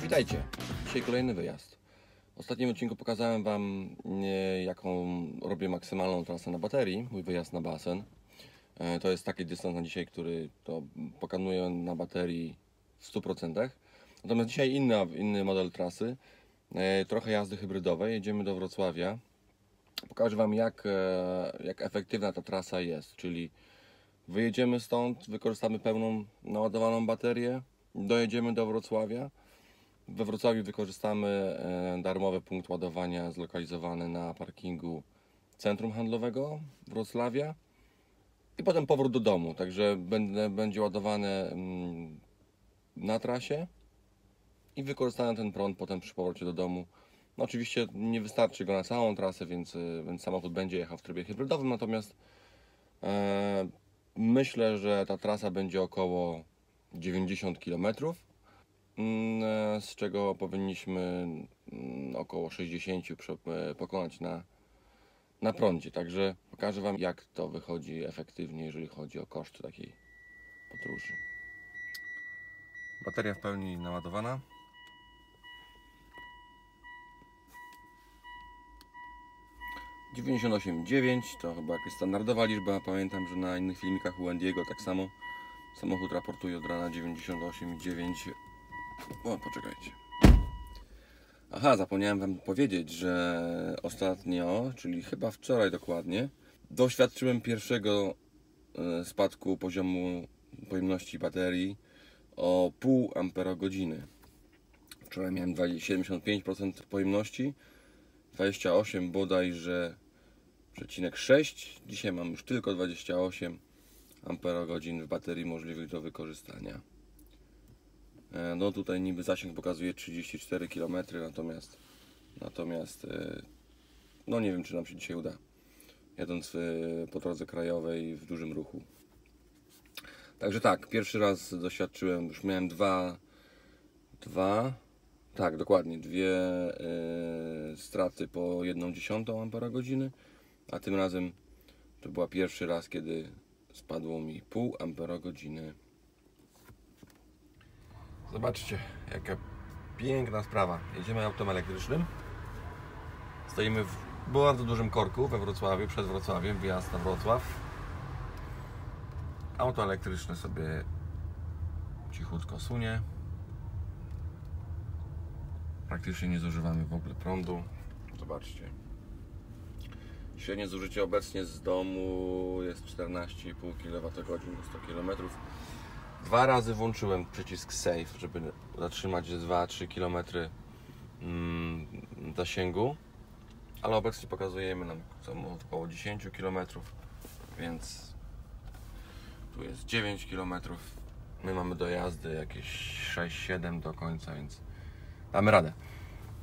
Witajcie! Dzisiaj kolejny wyjazd. W ostatnim odcinku pokazałem Wam, jaką robię maksymalną trasę na baterii, mój wyjazd na basen. To jest taki dystans na dzisiaj, który to pokonuję na baterii w 100%. Natomiast dzisiaj inny model trasy, trochę jazdy hybrydowej. Jedziemy do Wrocławia. Pokażę Wam, jak efektywna ta trasa jest, czyli wyjedziemy stąd, wykorzystamy pełną naładowaną baterię, dojedziemy do Wrocławia. We Wrocławiu wykorzystamy darmowy punkt ładowania zlokalizowany na parkingu centrum handlowego Wrocławia i potem powrót do domu, także będzie ładowane na trasie i wykorzystany ten prąd potem przy powrocie do domu. No oczywiście nie wystarczy go na całą trasę, więc samochód będzie jechał w trybie hybrydowym, natomiast myślę, że ta trasa będzie około 90 km, z czego powinniśmy około 60 pokonać na prądzie. Także pokażę Wam, jak to wychodzi efektywnie, jeżeli chodzi o koszty takiej podróży. Bateria w pełni naładowana. - 98,9 to chyba jakaś standardowa liczba. Pamiętam, że na innych filmikach u Andiego tak samo samochód raportuje od rana 98,9. O, poczekajcie. Aha, zapomniałem Wam powiedzieć, że ostatnio, czyli chyba wczoraj dokładnie, doświadczyłem pierwszego spadku poziomu pojemności baterii o 0,5 Ah. Wczoraj miałem 75% pojemności, 28 bodajże 0,6. Dzisiaj mam już tylko 28 Ah w baterii możliwych do wykorzystania. No tutaj niby zasięg pokazuje 34 km, natomiast no nie wiem, czy nam się dzisiaj uda, jadąc po drodze krajowej w dużym ruchu. Także tak, pierwszy raz doświadczyłem, już miałem dwie straty po 0,1 Ah, a tym razem to była pierwszy raz, kiedy spadło mi 0,5 Ah. Zobaczcie, jaka piękna sprawa. Jedziemy autem elektrycznym. Stoimy w bardzo dużym korku we Wrocławiu, przed Wrocławiem, wjazd na Wrocław. Auto elektryczne sobie cichutko sunie. Praktycznie nie zużywamy w ogóle prądu. Zobaczcie. Średnie zużycie obecnie z domu jest 14,5 kWh na 100 km. Dwa razy włączyłem przycisk Save, żeby zatrzymać 2-3 km zasięgu, ale obecnie pokazujemy nam samochód około 10 km, więc tu jest 9 km. My mamy do jazdy jakieś 6-7 do końca, więc damy radę.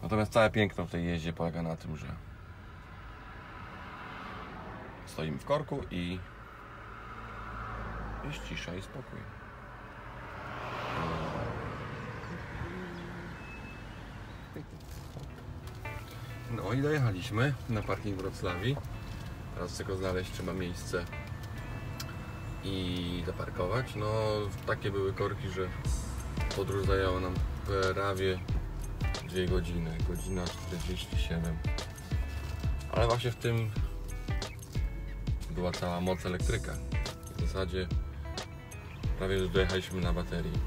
Natomiast całe piękno w tej jeździe polega na tym, że stoimy w korku i jest cisza i spokój. No i dojechaliśmy na parking Wrocławii. Teraz tylko znaleźć trzeba miejsce i zaparkować. No takie były korki, że podróż zajęła nam prawie 2 godziny. Godzina 47. Ale właśnie w tym była cała moc elektryka. W zasadzie prawie że dojechaliśmy na baterii.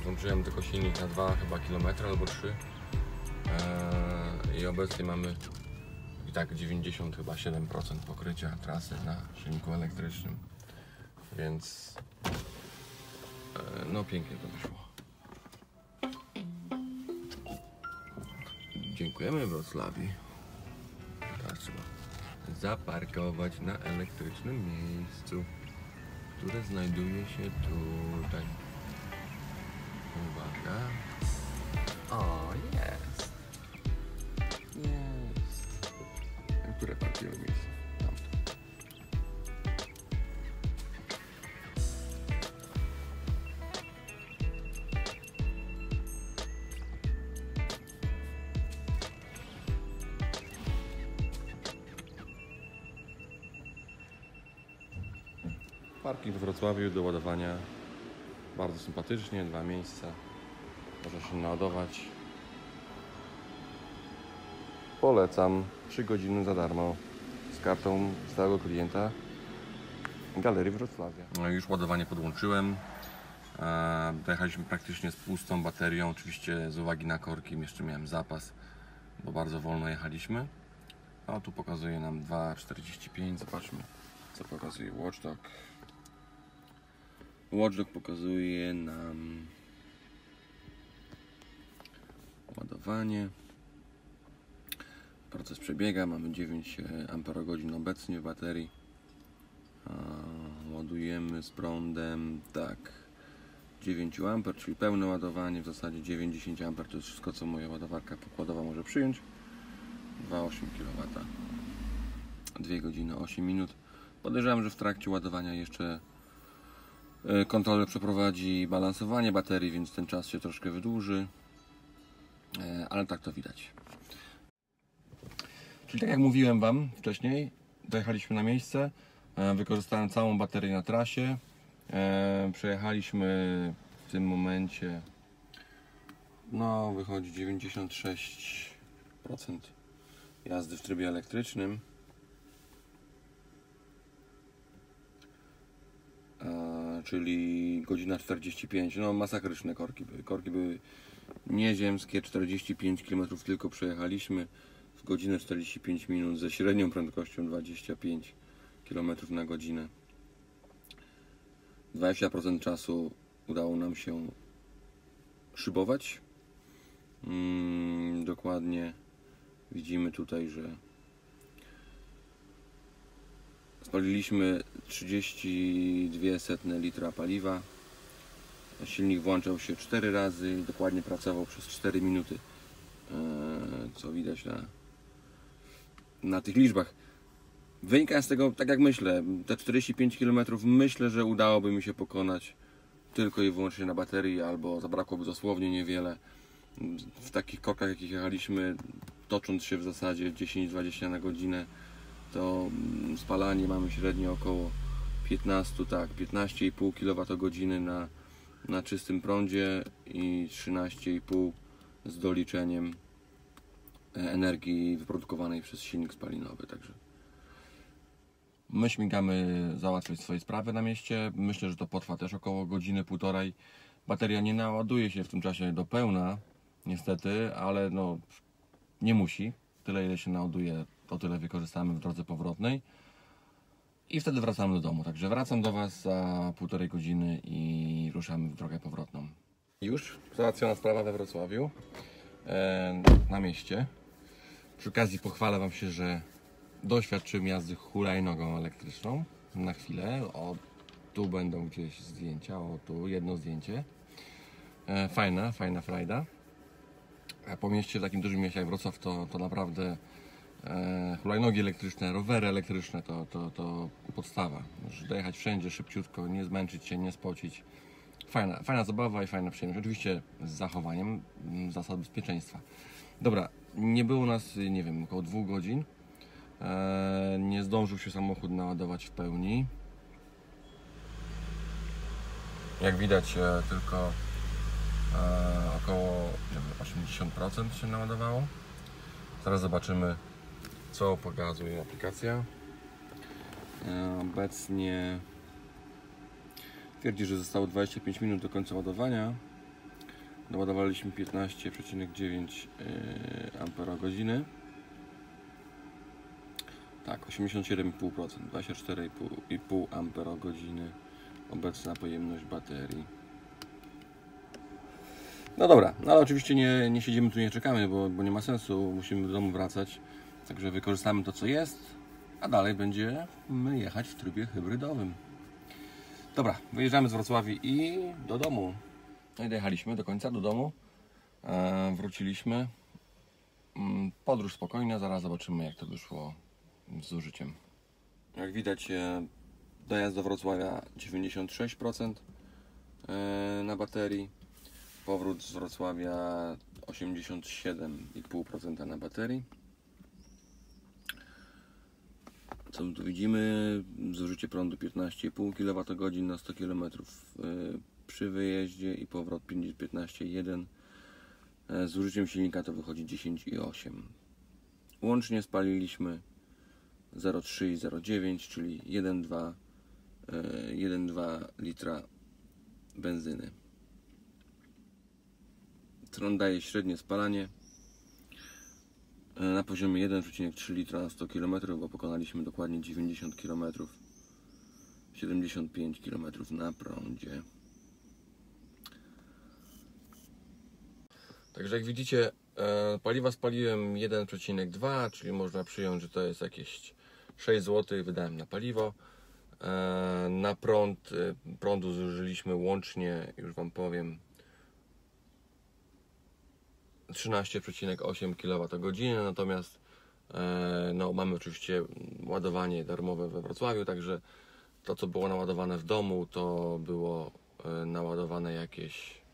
Włączyłem tylko silnik na 2 chyba kilometry albo 3. I obecnie mamy i tak 97% pokrycia trasy na silniku elektrycznym, więc no pięknie to wyszło. Dziękujemy Wrocławi. Teraz trzeba zaparkować na elektrycznym miejscu, które znajduje się tutaj. Uwaga. O, jest. Jest. Które parkują miejsce? Tamto. Parking w Wrocławiu do ładowania. Bardzo sympatycznie, 2 miejsca. Można się naładować. polecam. 3 godziny za darmo z kartą stałego klienta Galerii Wrocławia. No już ładowanie podłączyłem. Dojechaliśmy praktycznie z pustą baterią. Oczywiście z uwagi na korki jeszcze miałem zapas, bo bardzo wolno jechaliśmy. A tu pokazuje nam 2,45. Zobaczmy, co pokazuje Watchdog. Watchdog pokazuje nam ładowanie. Proces przebiega, mamy 9 Ah obecnie w baterii. Ładujemy z prądem, tak, 9 A, czyli pełne ładowanie, w zasadzie 90 A to jest wszystko, co moja ładowarka pokładowa może przyjąć. 2,8 kW, 2 godziny 8 minut. Podejrzewam, że w trakcie ładowania jeszcze kontroler przeprowadzi balansowanie baterii, więc ten czas się troszkę wydłuży, ale tak to widać. Czyli tak jak mówiłem Wam wcześniej, dojechaliśmy na miejsce, wykorzystałem całą baterię na trasie, przejechaliśmy w tym momencie, no wychodzi 96% jazdy w trybie elektrycznym. Czyli godzina 45, no masakryczne korki były nieziemskie, 45 km tylko przejechaliśmy w godzinę 45 minut ze średnią prędkością 25 km na godzinę. 20% czasu udało nam się szybować. Dokładnie widzimy tutaj, że spaliliśmy 32 litra paliwa. Silnik włączał się 4 razy i dokładnie pracował przez 4 minuty, co widać na tych liczbach. Wynika z tego, tak jak myślę, te 45 km myślę, że udałoby mi się pokonać tylko i wyłącznie na baterii, albo zabrakłoby dosłownie niewiele. W takich korkach, jakich jechaliśmy, tocząc się w zasadzie 10-20 na godzinę, to spalanie mamy średnio około 15,5 kWh na czystym prądzie i 13,5 z doliczeniem energii wyprodukowanej przez silnik spalinowy. Także my śmigamy załatwiać swoje sprawy na mieście. Myślę, że to potrwa też około godziny, półtorej. Bateria nie naładuje się w tym czasie do pełna, niestety, ale no nie musi. Tyle, ile się naładuje, to tyle wykorzystamy w drodze powrotnej. I wtedy wracamy do domu. Także wracam do Was za półtorej godziny i ruszamy w drogę powrotną. Już załatwiona sprawa we Wrocławiu, na mieście. Przy okazji pochwalę Wam się, że doświadczyłem jazdy hulajnogą elektryczną na chwilę. O, tu będą gdzieś zdjęcia, o tu jedno zdjęcie. Fajna frajda. A po mieście, takim dużym mieście jak Wrocław, to naprawdę hulajnogi elektryczne, rowery elektryczne to podstawa. Możesz dojechać wszędzie szybciutko, nie zmęczyć się, nie spocić. Fajna zabawa i fajna przyjemność. Oczywiście z zachowaniem zasad bezpieczeństwa. Dobra, nie było nas, nie wiem, około 2 godzin. Nie zdążył się samochód naładować w pełni. Jak widać, tylko około 80% się naładowało. Zaraz zobaczymy, co pokazuje aplikacja. Obecnie twierdzi, że zostało 25 minut do końca ładowania. Doładowaliśmy 15,9 Ah. Tak, 87,5%, 24,5 Ah obecna pojemność baterii. No dobra, no ale oczywiście nie siedzimy tu, nie czekamy, bo nie ma sensu, musimy do domu wracać. Także wykorzystamy to, co jest, a dalej będziemy jechać w trybie hybrydowym. Dobra, wyjeżdżamy z Wrocławia i do domu. No i dojechaliśmy do końca, do domu. Wróciliśmy. Podróż spokojna, zaraz zobaczymy, jak to wyszło z zużyciem. Jak widać, dojazd do Wrocławia 96% na baterii. Powrót z Wrocławia 87,5% na baterii. Co tu widzimy? Zużycie prądu 15,5 kWh na 100 km przy wyjeździe i powrót 15,1. Z zużyciem silnika to wychodzi 10,8. Łącznie spaliliśmy 0,3 i 0,9, czyli 1,2 litra benzyny. Tron daje średnie spalanie na poziomie 1,3 litra na 100 km, bo pokonaliśmy dokładnie 90 km, 75 km na prądzie. Także jak widzicie, paliwa spaliłem 1,2, czyli można przyjąć, że to jest jakieś 6 zł wydałem na paliwo. Na prądu zużyliśmy łącznie, już Wam powiem, 13,8 kWh, natomiast no, mamy oczywiście ładowanie darmowe we Wrocławiu, także to, co było naładowane w domu, to było naładowane jakieś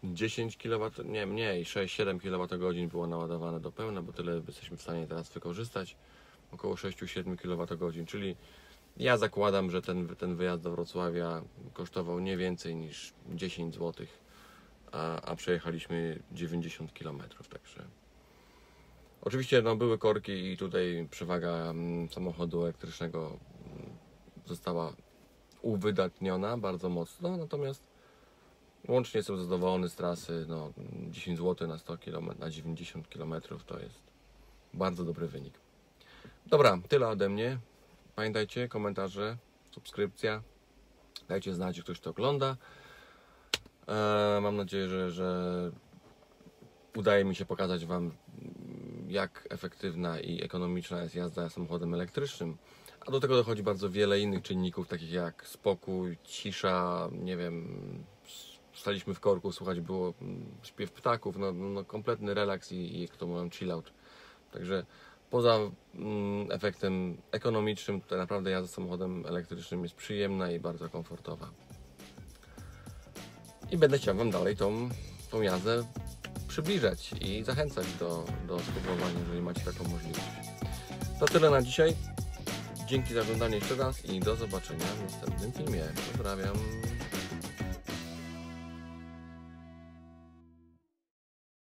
10 kW, nie mniej, 6-7 kWh było naładowane do pełna, bo tyle jesteśmy w stanie teraz wykorzystać, około 6-7 kWh, czyli ja zakładam, że ten wyjazd do Wrocławia kosztował nie więcej niż 10 zł, a przejechaliśmy 90 km, także oczywiście no, były korki i tutaj przewaga samochodu elektrycznego została uwydatniona bardzo mocno, natomiast łącznie jestem zadowolony z trasy. No, 10 zł na 100 km, na 90 km to jest bardzo dobry wynik. Dobra, tyle ode mnie. Pamiętajcie, komentarze, subskrypcja. Dajcie znać, czy ktoś to ogląda. Mam nadzieję, że udaje mi się pokazać Wam, jak efektywna i ekonomiczna jest jazda samochodem elektrycznym. A do tego dochodzi bardzo wiele innych czynników, takich jak spokój, cisza, nie wiem, staliśmy w korku, słuchać było śpiew ptaków, no kompletny relaks i jak to mówią, chill out. Także poza efektem ekonomicznym, to naprawdę jazda samochodem elektrycznym jest przyjemna i bardzo komfortowa. I będę chciał Wam dalej tą jazdę przybliżać i zachęcać do spróbowania, jeżeli macie taką możliwość. To tyle na dzisiaj. Dzięki za oglądanie jeszcze raz i do zobaczenia w następnym filmie. Pozdrawiam.